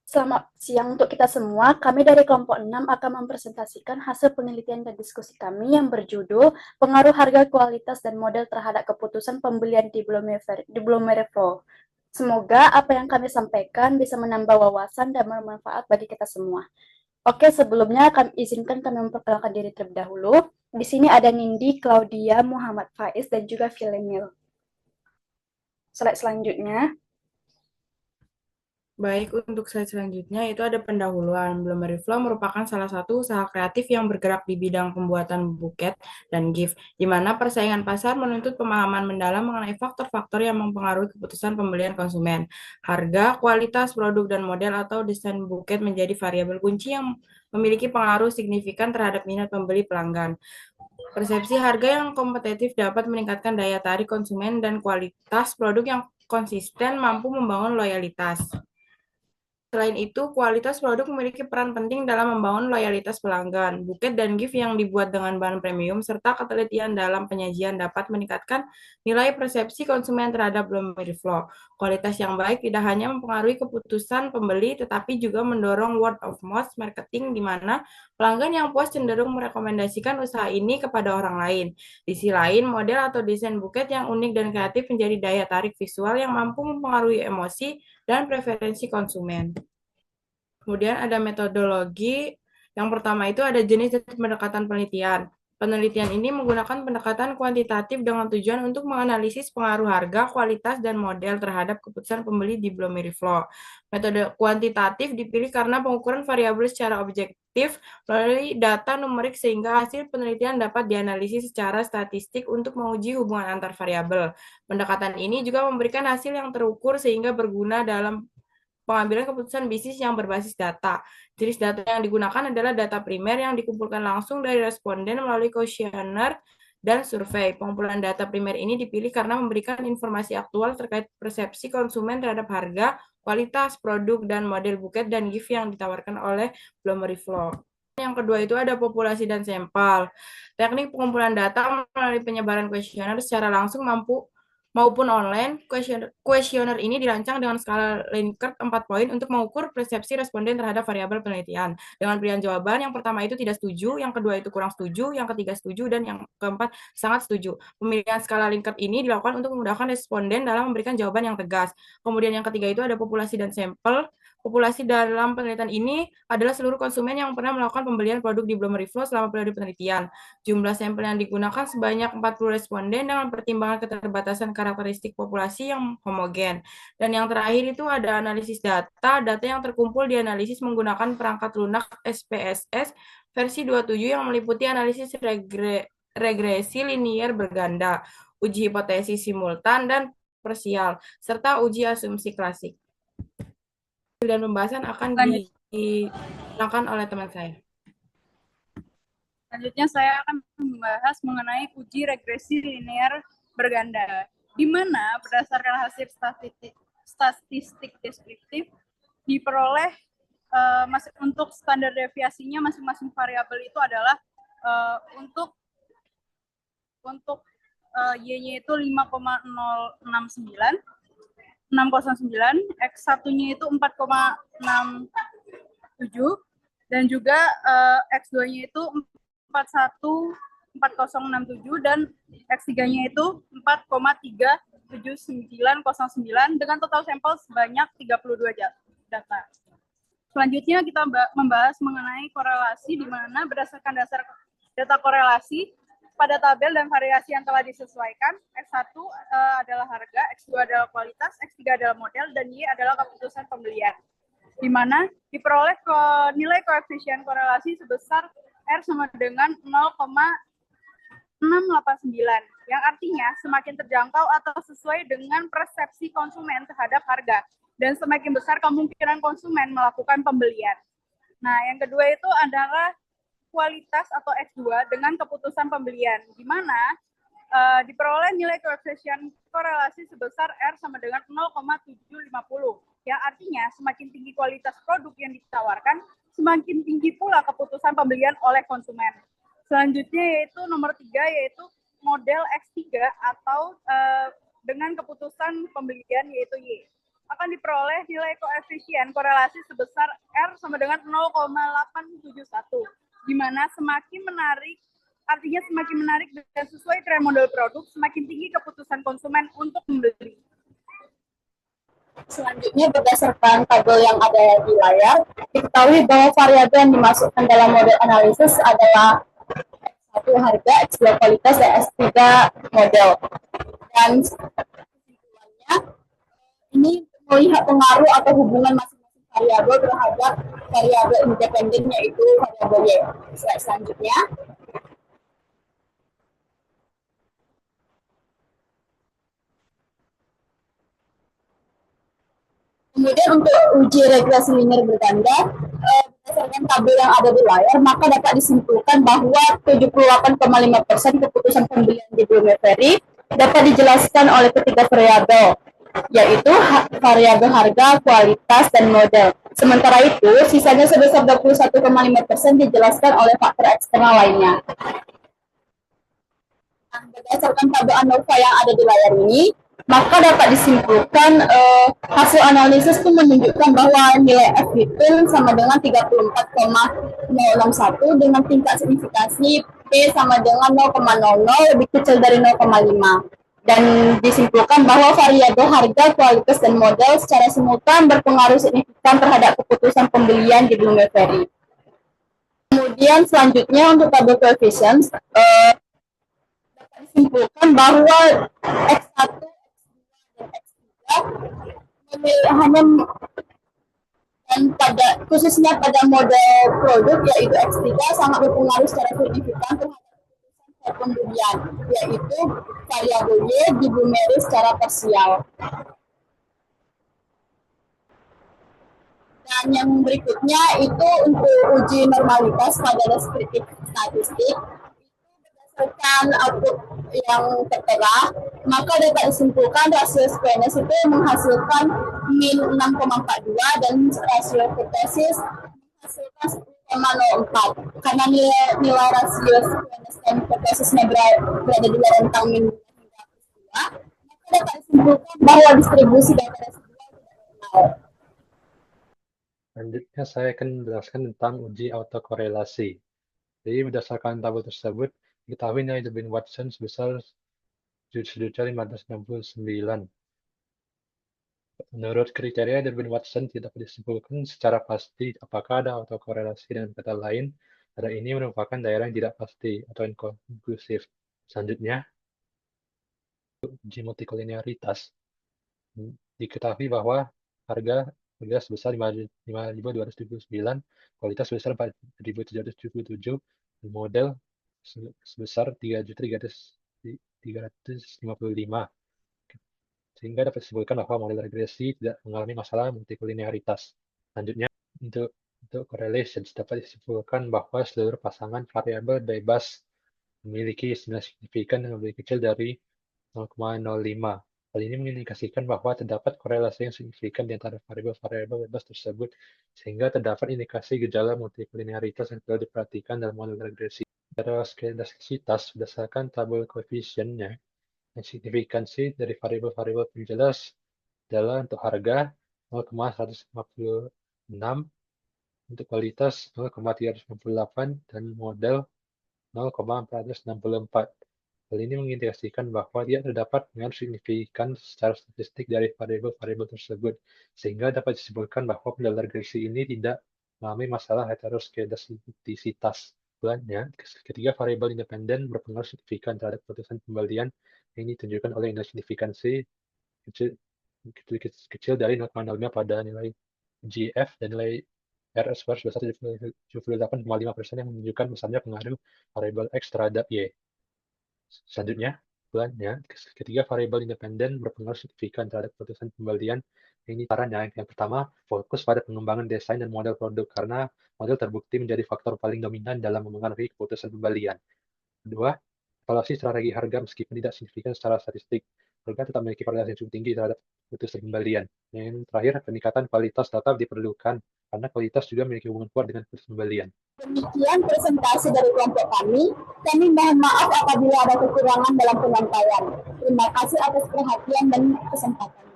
Selamat siang untuk kita semua. Kami dari kelompok 6 akan mempresentasikan hasil penelitian dan diskusi kami yang berjudul Pengaruh Harga, Kualitas, dan Model Terhadap Keputusan Pembelian di Bloomberg. Semoga apa yang kami sampaikan bisa menambah wawasan dan bermanfaat bagi kita semua. Oke, sebelumnya izinkan kami memperkenalkan diri terlebih dahulu. Di sini ada Nindi, Claudia, Muhammad Faiz, dan juga Filemil. Slide selanjutnya. Baik, untuk slide selanjutnya itu ada pendahuluan. Bloomery Flow merupakan salah satu usaha kreatif yang bergerak di bidang pembuatan buket dan gift, di mana persaingan pasar menuntut pemahaman mendalam mengenai faktor-faktor yang mempengaruhi keputusan pembelian konsumen. Harga, kualitas produk, dan model atau desain buket menjadi variabel kunci yang memiliki pengaruh signifikan terhadap minat pembeli pelanggan. Persepsi harga yang kompetitif dapat meningkatkan daya tarik konsumen dan kualitas produk yang konsisten mampu membangun loyalitas. Selain itu, kualitas produk memiliki peran penting dalam membangun loyalitas pelanggan. Buket dan gift yang dibuat dengan bahan premium serta ketelitian dalam penyajian dapat meningkatkan nilai persepsi konsumen terhadap Bloomberg Flow. Kualitas yang baik tidak hanya mempengaruhi keputusan pembeli, tetapi juga mendorong word of mouth marketing di mana pelanggan yang puas cenderung merekomendasikan usaha ini kepada orang lain. Di sisi lain, model atau desain buket yang unik dan kreatif menjadi daya tarik visual yang mampu mempengaruhi emosi dan preferensi konsumen. Kemudian ada metodologi. Yang pertama itu ada jenis dan pendekatan penelitian. Penelitian ini menggunakan pendekatan kuantitatif dengan tujuan untuk menganalisis pengaruh harga, kualitas, dan model terhadap keputusan pembeli di Bloomberg Flow. Metode kuantitatif dipilih karena pengukuran variabel secara objektif melalui data numerik sehingga hasil penelitian dapat dianalisis secara statistik untuk menguji hubungan antar variabel. Pendekatan ini juga memberikan hasil yang terukur sehingga berguna dalam pengambilan keputusan bisnis yang berbasis data. Jenis data yang digunakan adalah data primer yang dikumpulkan langsung dari responden melalui kuesioner dan survei. Pengumpulan data primer ini dipilih karena memberikan informasi aktual terkait persepsi konsumen terhadap harga, kualitas produk, dan model buket dan gift yang ditawarkan oleh Bloomberg Flow. Yang kedua itu ada populasi dan sampel. Teknik pengumpulan data melalui penyebaran kuesioner secara langsung maupun online. Kuesioner ini dirancang dengan skala Likert 4 poin untuk mengukur persepsi responden terhadap variabel penelitian. Dengan pilihan jawaban, yang pertama itu tidak setuju, yang kedua itu kurang setuju, yang ketiga setuju, dan yang keempat sangat setuju. Pemilihan skala Likert ini dilakukan untuk memudahkan responden dalam memberikan jawaban yang tegas. Kemudian yang ketiga itu ada populasi dan sampel. Populasi dalam penelitian ini adalah seluruh konsumen yang pernah melakukan pembelian produk di Bloomberg Flow selama periode penelitian. Jumlah sampel yang digunakan sebanyak 40 responden dengan pertimbangan keterbatasan karakteristik populasi yang homogen. Dan yang terakhir itu ada analisis data. Data yang terkumpul dianalisis menggunakan perangkat lunak SPSS versi 27 yang meliputi analisis regresi linier berganda, uji hipotesis simultan, dan parsial, serta uji asumsi klasik. Dan pembahasan akan Lanjut, dilakukan oleh teman saya. Selanjutnya saya akan membahas mengenai uji regresi linear berganda, di mana berdasarkan hasil statistik deskriptif diperoleh untuk standar deviasinya masing-masing variabel itu adalah untuk Y-nya itu 5,069, 609, X1-nya itu 4,67, dan juga X2-nya itu 4,067 dan X3-nya itu 4,37909 dengan total sampel sebanyak 32 data. Selanjutnya kita membahas mengenai korelasi, di mana berdasarkan dasar data korelasi pada tabel dan variasi yang telah disesuaikan, X1 adalah harga, X2 adalah kualitas, X3 adalah model, dan Y adalah keputusan pembelian. Di mana diperoleh nilai koefisien korelasi sebesar R sama dengan 0,689, yang artinya semakin terjangkau atau sesuai dengan persepsi konsumen terhadap harga, dan semakin besar kemungkinan konsumen melakukan pembelian. Nah, yang kedua itu adalah kualitas atau X2 dengan keputusan pembelian, di mana diperoleh nilai koefisien korelasi sebesar R sama dengan 0,750, yang artinya semakin tinggi kualitas produk yang ditawarkan, semakin tinggi pula keputusan pembelian oleh konsumen. Selanjutnya yaitu nomor 3, yaitu model X3 atau dengan keputusan pembelian yaitu Y. akan diperoleh nilai koefisien korelasi sebesar R sama dengan 0,871, di mana semakin menarik, artinya semakin menarik dan sesuai tren model produk, semakin tinggi keputusan konsumen untuk membeli. Selanjutnya, berdasarkan tabel yang ada di layar, diketahui bahwa variabel yang dimasukkan dalam model analisis adalah X1 harga, X2 kualitas, dan X3 model. Dan kesimpulannya, ini melihat pengaruh atau hubungan masing-masing variabel terhadap variabel independen, yaitu variabel Y. Slide selanjutnya. Kemudian untuk uji regresi linear berganda, berdasarkan tabel yang ada di layar, maka dapat disimpulkan bahwa 78,5% keputusan pembelian di Bloomsbury dapat dijelaskan oleh ketiga variabel, yaitu variabel harga, kualitas, dan model. Sementara itu, sisanya sebesar 21,5% dijelaskan oleh faktor eksternal lainnya. Berdasarkan tabel ANOVA yang ada di layar ini, maka dapat disimpulkan hasil analisis itu menunjukkan bahwa nilai F itu sama dengan 34,061 dengan tingkat signifikasi P sama dengan 0,00 lebih kecil dari 0,5. Dan disimpulkan bahwa variabel harga, kualitas, dan model secara simultan berpengaruh signifikan terhadap keputusan pembelian di Bloomsbury. Kemudian selanjutnya untuk tabel coefficients, disimpulkan bahwa X1, hanya dan khususnya pada model produk yaitu X3 sangat berpengaruh secara signifikan terhadap keputusan pembelian, yaitu variabel Y di Bloomsbury secara parsial. Dan yang berikutnya itu untuk uji normalitas pada deskriptif statistik. Berdasarkan output yang tertera, maka dapat disimpulkan rasio squareness itu menghasilkan min 6,42 dan rasio kurtosis menghasilkan 10,04. Karena nilai rasio squareness dan kurtosisnya berada di rentang min hingga plus 2, maka dapat disimpulkan bahwa distribusi data residual tidak normal. Selanjutnya saya akan menjelaskan tentang uji autokorelasi. Jadi berdasarkan tabel tersebut, diketahui nilai Durbin Watson sebesar sudutnya 569. Menurut kriteria Durbin Watson tidak disimpulkan secara pasti apakah ada autokorelasi. Dengan kata lain, daerah ini merupakan daerah yang tidak pasti atau inkonklusif. Selanjutnya, uji multikolineritas. Diketahui bahwa harga sebesar 5.279, kualitas sebesar 4.777, model sebesar 3.355, sehingga dapat disimpulkan bahwa model regresi tidak mengalami masalah multikolineritas. Selanjutnya, untuk correlations dapat disimpulkan bahwa seluruh pasangan variabel bebas memiliki nilai signifikan yang lebih kecil dari 0,05. Hal ini mengindikasikan bahwa terdapat korelasi yang signifikan di antara variabel-variabel bebas tersebut, sehingga terdapat indikasi gejala multikolineritas yang perlu diperhatikan dalam model regresi. Secara skedasitas berdasarkan tabel koefisiennya, yang signifikansi dari variabel-variabel penjelas adalah untuk harga 0,156, untuk kualitas 0,398, dan model 0,464. Hal ini mengindikasikan bahwa tidak terdapat pengaruh signifikan secara statistik dari variabel-variabel tersebut, sehingga dapat disimpulkan bahwa model regresi ini tidak mengalami masalah heteroskedastisitas. Selanjutnya, ketiga variabel independen berpengaruh signifikan terhadap keputusan pembelian yang ditunjukkan oleh nilai signifikansi kecil dari 0,05 pada nilai GF dan nilai RS sebesar 78,5% yang menunjukkan besarnya pengaruh variabel X terhadap Y. Selanjutnya, ketiga variabel independen berpengaruh signifikan terhadap keputusan pembelian. Ini caranya. Yang pertama, fokus pada pengembangan desain dan model produk karena model terbukti menjadi faktor paling dominan dalam mempengaruhi keputusan pembelian. Kedua, evaluasi strategi harga meskipun tidak signifikan secara statistik. Harga tetap memiliki korelasi yang cukup tinggi terhadap keputusan pembelian. Yang terakhir, peningkatan kualitas data diperlukan karena kualitas juga memiliki hubungan kuat dengan keputusan pembelian. Demikian presentasi dari kelompok kami. Kami mohon maaf apabila ada kekurangan dalam penyampaian. Terima kasih atas perhatian dan kesempatan.